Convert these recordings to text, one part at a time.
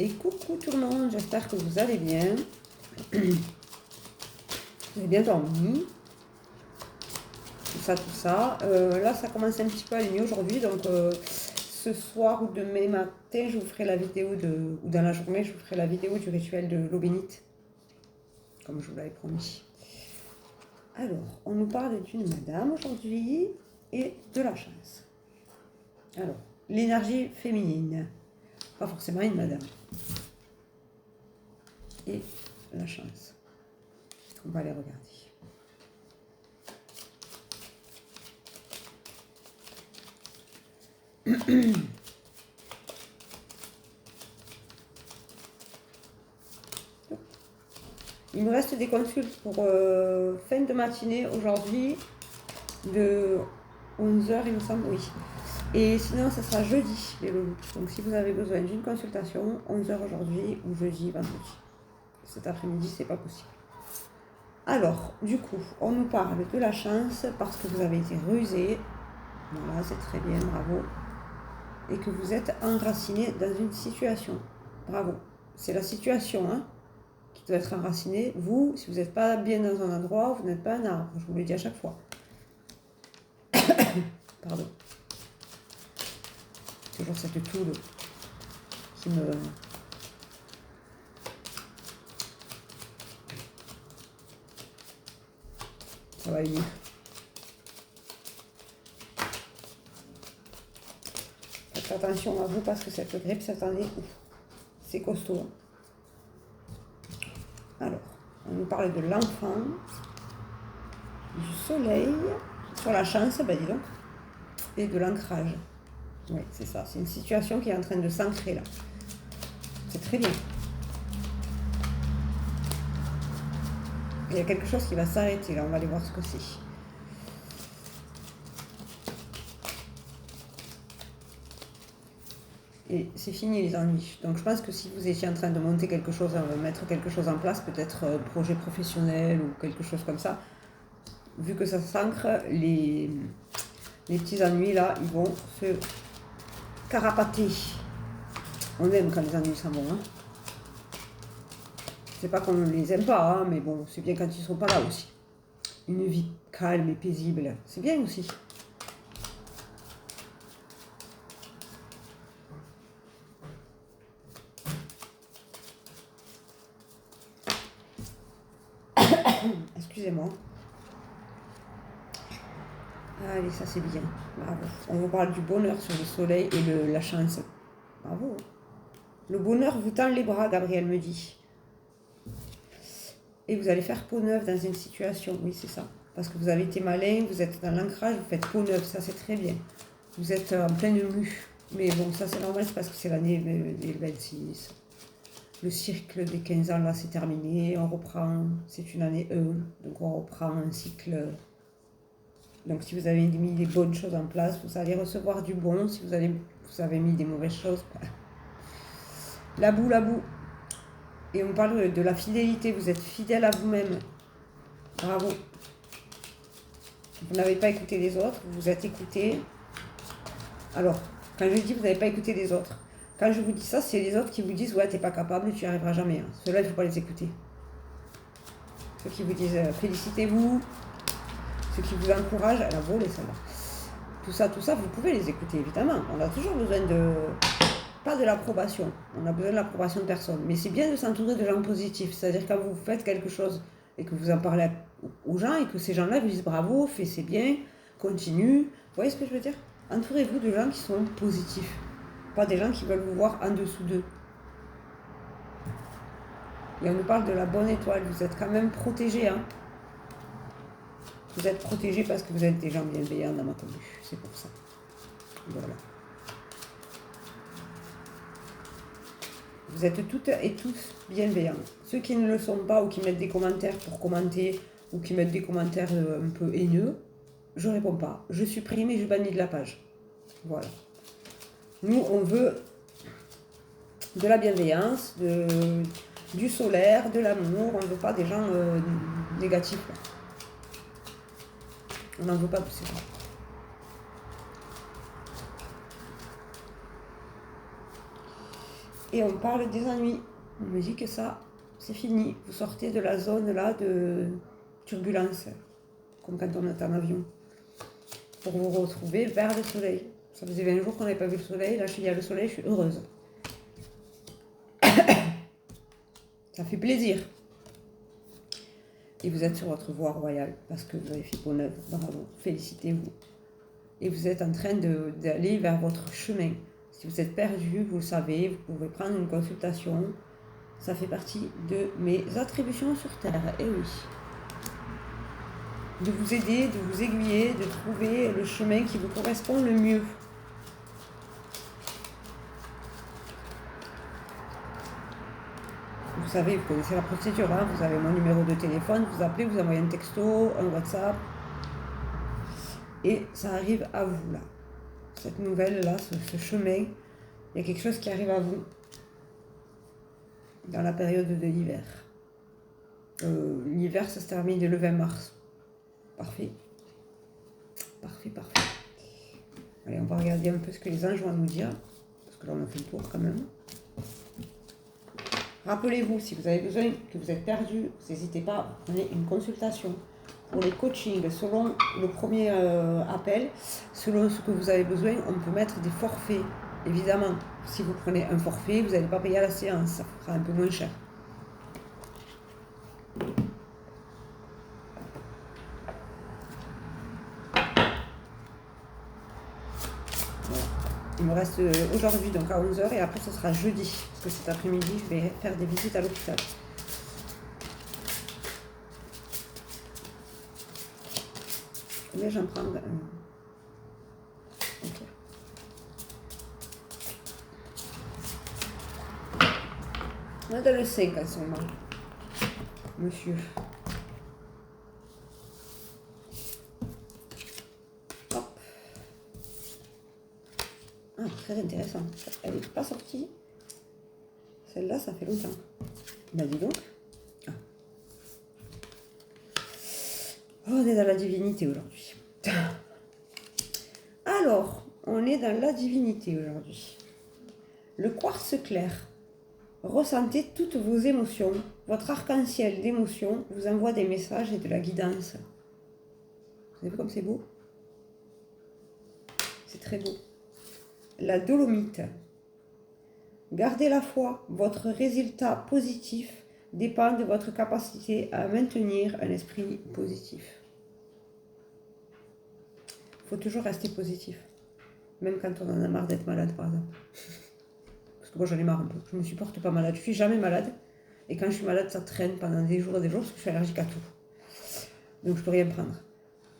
Et coucou tout le monde, j'espère que vous allez bien. Vous avez bien dormi. Tout ça. Là, ça commence un petit peu à aller mieux aujourd'hui. Donc, ce soir ou demain matin, je vous ferai la vidéo ou dans la journée, je vous ferai la vidéo du rituel de l'eau bénite. Comme je vous l'avais promis. Alors, on nous parle d'une madame aujourd'hui et de la chance. Alors, l'énergie féminine. Pas forcément une madame. Et la chance. On va les regarder. Il me reste des consultes pour fin de matinée aujourd'hui de 11h il me semble, oui. Et sinon ça sera jeudi les loulous. Donc si vous avez besoin d'une consultation, 11h aujourd'hui ou jeudi, vendredi. Cet après-midi c'est pas possible. Alors du coup on nous parle de la chance parce que vous avez été rusé. Voilà, c'est très bien, bravo. Et que vous êtes enraciné dans une situation. Bravo. C'est la situation, hein, qui doit être enracinée. Vous, si vous n'êtes pas bien dans un endroit, vous n'êtes pas un arbre. Je vous le dis à chaque fois. Pardon. Toujours cette toule qui me... Ça va venir. Faites attention à vous parce que cette grippe cette année, c'est costaud. Alors, on nous parle de l'enfant, du soleil, sur la chance, ben dis donc, et de l'ancrage. Oui, c'est ça, c'est une situation qui est en train de s'ancrer là. C'est très bien. Il y a quelque chose qui va s'arrêter là, on va aller voir ce que c'est. Et c'est fini les ennuis. Donc je pense que si vous étiez en train de monter quelque chose, mettre quelque chose en place, peut-être projet professionnel ou quelque chose comme ça, vu que ça s'ancre, les petits ennuis là, ils vont se carapater. On aime quand les ennuis sont bons. Hein. C'est pas qu'on ne les aime pas, hein, mais bon, c'est bien quand ils sont pas là aussi. Une vie calme et paisible, c'est bien aussi. Excusez-moi. Allez, ça c'est bien. Bravo. On vous parle du bonheur sur le soleil et de la chance. Bravo. Le bonheur vous tend les bras, Gabriel me dit. Et vous allez faire peau neuve dans une situation. Oui, c'est ça. Parce que vous avez été malin, vous êtes dans l'ancrage, vous faites peau neuve. Ça, c'est très bien. Vous êtes en pleine mue. Mais bon, ça c'est normal, c'est parce que c'est l'année des 26. Le cycle des 15 ans, là, c'est terminé. On reprend, c'est une année 1. Donc, on reprend un cycle. Donc, si vous avez mis des bonnes choses en place, vous allez recevoir du bon. Si vous avez mis des mauvaises choses, la boue. Et on parle de la fidélité. Vous êtes fidèle à vous-même. Bravo. Vous n'avez pas écouté les autres, vous vous êtes écouté. Alors, quand je dis vous n'avez pas écouté les autres, quand je vous dis ça, c'est les autres qui vous disent « Ouais, t'es pas capable, tu n'y arriveras jamais. Hein. » Ceux-là, il ne faut pas les écouter. Ceux qui vous disent « Félicitez-vous », ceux qui vous encouragent, elle a volé celle-là. Tout ça, vous pouvez les écouter, évidemment. On a toujours besoin de... Pas de l'approbation. On a besoin de l'approbation de personne. Mais c'est bien de s'entourer de gens positifs. C'est-à-dire quand vous faites quelque chose et que vous en parlez aux gens et que ces gens-là vous disent « Bravo, fais, c'est bien, continue. » Vous voyez ce que je veux dire? Entourez-vous de gens qui sont positifs. Pas des gens qui veulent vous voir en dessous d'eux. Et on nous parle de la bonne étoile. Vous êtes quand même protégés. Hein. Vous êtes protégés parce que vous êtes des gens bienveillants dans ma commune. C'est pour ça. Voilà. Vous êtes toutes et tous bienveillants. Ceux qui ne le sont pas ou qui mettent des commentaires pour commenter ou qui mettent des commentaires un peu haineux, je ne réponds pas. Je supprime et je bannis de la page. Voilà. Nous, on veut de la bienveillance, du solaire, de l'amour. On ne veut pas des gens négatifs. Là. On n'en veut pas de ces gens. Et on parle des ennuis. On me dit que ça, c'est fini. Vous sortez de la zone là de turbulence, comme quand on est en avion, pour vous retrouver vers le soleil. Ça faisait 20 jours qu'on n'avait pas vu le soleil. Là, il y a le soleil, je suis heureuse. Ça fait plaisir. Et vous êtes sur votre voie royale parce que vous avez fait bonne œuvre. Bravo, félicitez-vous. Et vous êtes en train d'aller vers votre chemin. Si vous êtes perdu, vous le savez, vous pouvez prendre une consultation. Ça fait partie de mes attributions sur Terre. Et oui. De vous aider, de vous aiguiller, de trouver le chemin qui vous correspond le mieux. Vous savez, vous connaissez la procédure, hein, vous avez mon numéro de téléphone, vous appelez, vous envoyez un texto, un WhatsApp, et ça arrive à vous là. Cette nouvelle-là, ce chemin, il y a quelque chose qui arrive à vous dans la période de l'hiver. L'hiver, ça se termine le 20 mars. Parfait. Parfait. Allez, on va regarder un peu ce que les anges vont nous dire, parce que là, on a fait le tour quand même. Rappelez-vous, si vous avez besoin, que vous êtes perdu, n'hésitez pas, prenez une consultation. Pour les coachings, selon le premier appel, selon ce que vous avez besoin, on peut mettre des forfaits. Évidemment, si vous prenez un forfait, vous n'allez pas payer à la séance, ça fera un peu moins cher. Il me reste aujourd'hui donc à 11h et après ce sera jeudi, parce que cet après-midi je vais faire des visites à l'hôpital. Combien j'en prends okay. On est dans le 5 en ce moment, monsieur. Ah, très intéressant. Elle n'est pas sortie. Celle-là, ça fait longtemps. Ben dis donc. Ah. Oh, on est dans la divinité aujourd'hui. Alors, on est dans la divinité aujourd'hui. Le quartz clair. Ressentez toutes vos émotions. Votre arc-en-ciel d'émotions vous envoie des messages et de la guidance. Vous avez vu comme c'est beau? C'est très beau. La dolomite. Gardez la foi, votre résultat positif dépend de votre capacité à maintenir un esprit positif. Il faut toujours rester positif, même quand on en a marre d'être malade par exemple. Parce que moi j'en ai marre un peu, je ne me supporte pas malade, je suis jamais malade, et quand je suis malade ça traîne pendant des jours et des jours parce que je suis allergique à tout. Donc je peux rien prendre.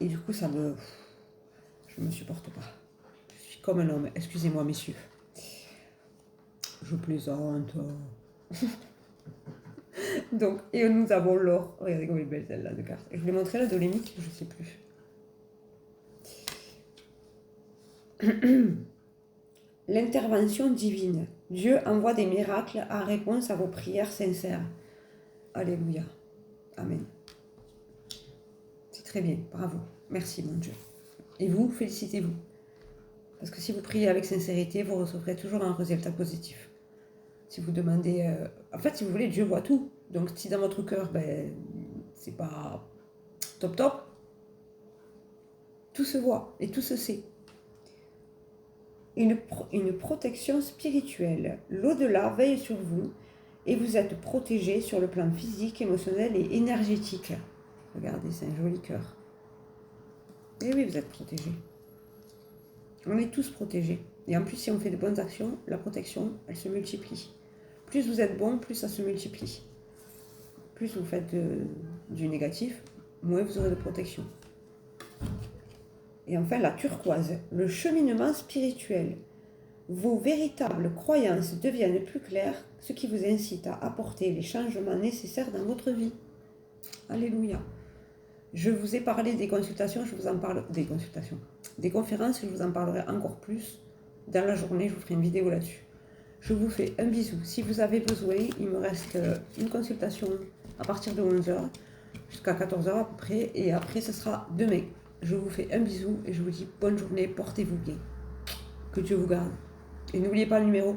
Et du coup je me supporte pas. Comme un homme, excusez-moi messieurs. Je plaisante. Donc, et nous avons l'or. Regardez comme elle est belle celle-là de carte. Je vous l'ai montré la dolomite, je ne sais plus. L'intervention divine. Dieu envoie des miracles en réponse à vos prières sincères. Alléluia. Amen. C'est très bien, bravo. Merci mon Dieu. Et vous, félicitez-vous. Parce que si vous priez avec sincérité, vous recevrez toujours un résultat positif. Si vous demandez... En fait, si vous voulez, Dieu voit tout. Donc, si dans votre cœur, c'est pas top, tout se voit et tout se sait. Une protection spirituelle. L'au-delà veille sur vous et vous êtes protégé sur le plan physique, émotionnel et énergétique. Regardez, c'est un joli cœur. Et oui, vous êtes protégé. On est tous protégés. Et en plus, si on fait de bonnes actions, la protection, elle se multiplie. Plus vous êtes bon, plus ça se multiplie. Plus vous faites du négatif, moins vous aurez de protection. Et enfin, la turquoise, le cheminement spirituel. Vos véritables croyances deviennent plus claires, ce qui vous incite à apporter les changements nécessaires dans votre vie. Alléluia. Je vous ai parlé des consultations, je vous en parle des consultations. Des conférences, je vous en parlerai encore plus. Dans la journée, je vous ferai une vidéo là-dessus. Je vous fais un bisou. Si vous avez besoin, il me reste une consultation à partir de 11h jusqu'à 14h à peu près. Et après, ce sera demain. Je vous fais un bisou et je vous dis bonne journée, portez-vous bien. Que Dieu vous garde. Et n'oubliez pas le numéro